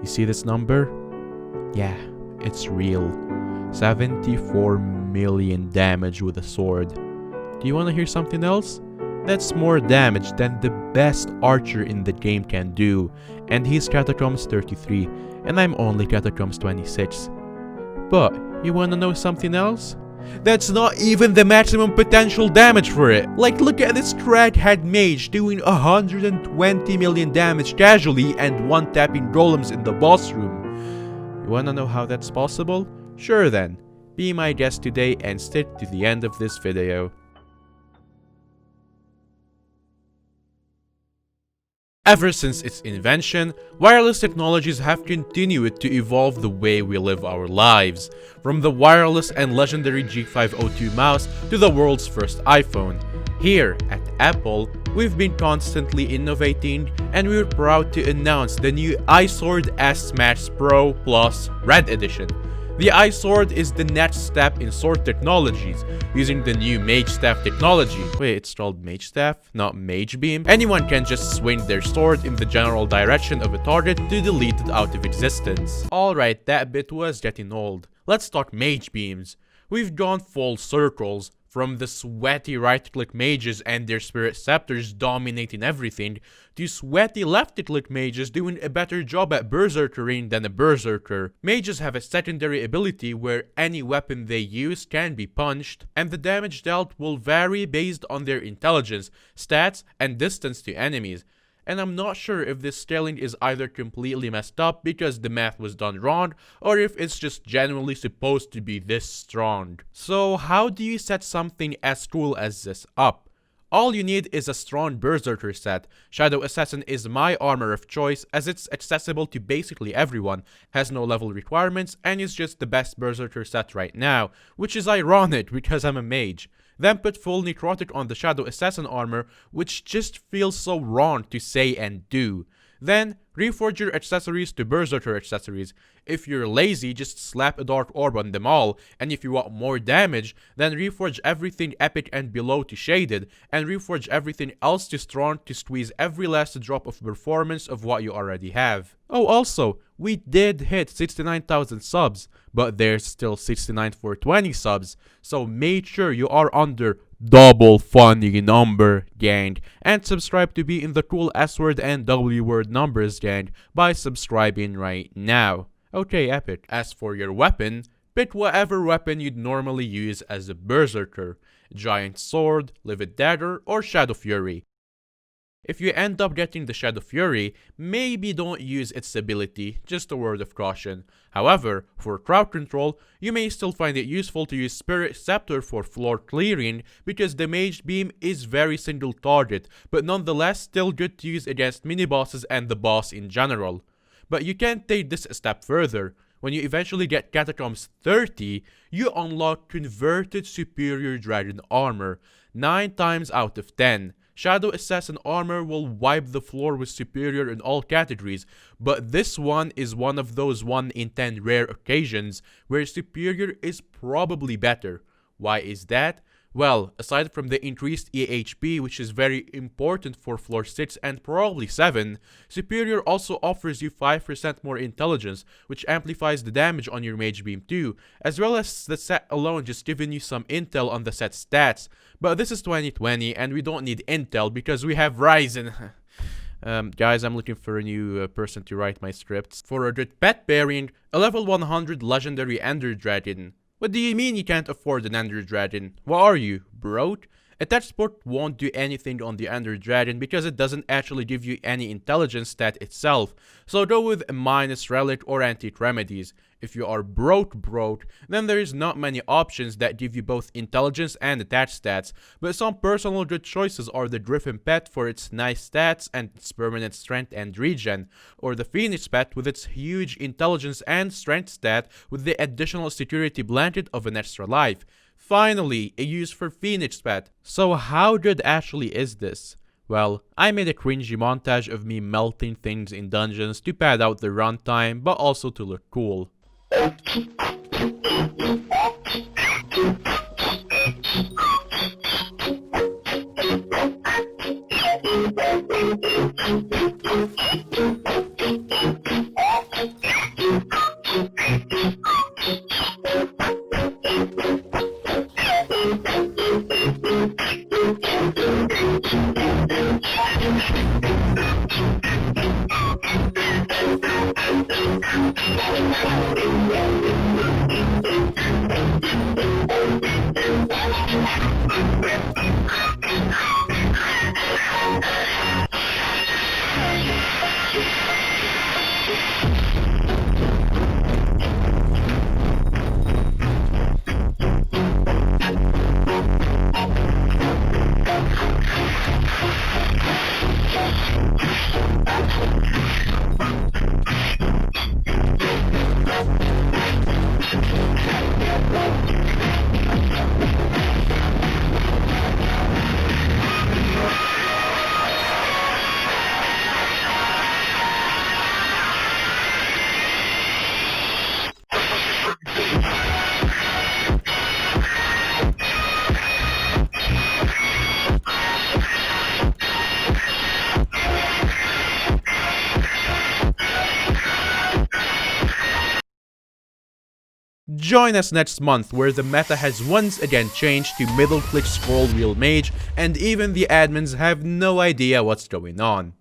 You see this number? Yeah, it's real. 74 million damage with a sword. Do you want to hear something else? That's more damage than the best archer in the game can do, and he's Catacombs 33, and I'm only Catacombs 26. But, you wanna know something else? That's not even the maximum potential damage for it. Like, look at this crackhead mage doing 120 million damage casually and one-tapping golems in the boss room. You wanna know how that's possible? Sure then, be my guest today and stick to the end of this video. Ever since its invention, wireless technologies have continued to evolve the way we live our lives, from the wireless and legendary G502 mouse to the world's first iPhone. Here at Apple, we've been constantly innovating, and we're proud to announce the new iSword S Max Pro Plus Red Edition. The iSword is the next step in sword technologies, using the new Mage Staff technology. Wait, it's called Mage Staff, not Mage Beam? Anyone can just swing their sword in the general direction of a target to delete it out of existence. Alright, that bit was getting old. Let's talk Mage Beams. We've gone full circles, from the sweaty right-click mages and their spirit scepters dominating everything, to sweaty left-click mages doing a better job at berserkering than a berserker. Mages have a secondary ability where any weapon they use can be punched, and the damage dealt will vary based on their intelligence, stats, and distance to enemies. And I'm not sure if this scaling is either completely messed up because the math was done wrong, or if it's just generally supposed to be this strong. So how do you set something as cool as this up? All you need is a strong berserker set. Shadow Assasin is my armor of choice as it's accessible to basically everyone, has no level requirements, and is just the best berserker set right now, which is ironic because I'm a mage. Then put full necrotic on the Shadow Assassin armor, which just feels so wrong to say and do. Then, reforge your accessories to berserker accessories. If you're lazy, just slap a dark orb on them all, and if you want more damage, then reforge everything epic and below to shaded, and reforge everything else to strong to squeeze every last drop of performance of what you already have. Oh, also, we did hit 69,000 subs, but there's still 69,420 subs, so make sure you are under double funny number, gang, and subscribe to be in the cool S-word and W-word numbers, gang, by subscribing right now. Okay, epic. As for your weapon, pick whatever weapon you'd normally use as a berserker, giant sword, livid dagger, or Shadow Fury. If you end up getting the Shadow Fury, maybe don't use its ability, just a word of caution. However, for crowd control, you may still find it useful to use Spirit Scepter for floor clearing because the Mage Beam is very single target, but nonetheless still good to use against mini-bosses and the boss in general. But you can take this a step further. When you eventually get Catacombs 30, you unlock Converted Superior Dragon Armor, 9 times out of 10. Shadow Assassin armor will wipe the floor with superior in all categories, but this one is one of those 1 in 10 rare occasions where superior is probably better. Why is that? Well, aside from the increased EHP, which is very important for floor 6 and probably 7, superior also offers you 5% more intelligence, which amplifies the damage on your mage beam too, as well as the set alone just giving you some intel on the set's stats. But this is 2020 and we don't need intel because we have Ryzen. Guys, I'm looking for a new person to write my scripts. For a good pet pairing, a level 100 legendary Ender Dragon. What do you mean you can't afford an Ender Dragon? What are you, broke? Attached support won't do anything on the Ender Dragon because it doesn't actually give you any intelligence stat itself, so go with a minus relic or antique remedies. If you are broke, then there is not many options that give you both intelligence and attached stats, but some personal good choices are the Griffin Pet for its nice stats and its permanent strength and regen, or the Phoenix Pet with its huge intelligence and strength stat with the additional security blanket of an extra life. Finally, a use for Phoenix Pet. So how good actually is this? Well, I made a cringy montage of me melting things in dungeons to pad out the runtime, but also to look cool. Join us next month where the meta has once again changed to middle click scroll wheel mage and even the admins have no idea what's going on.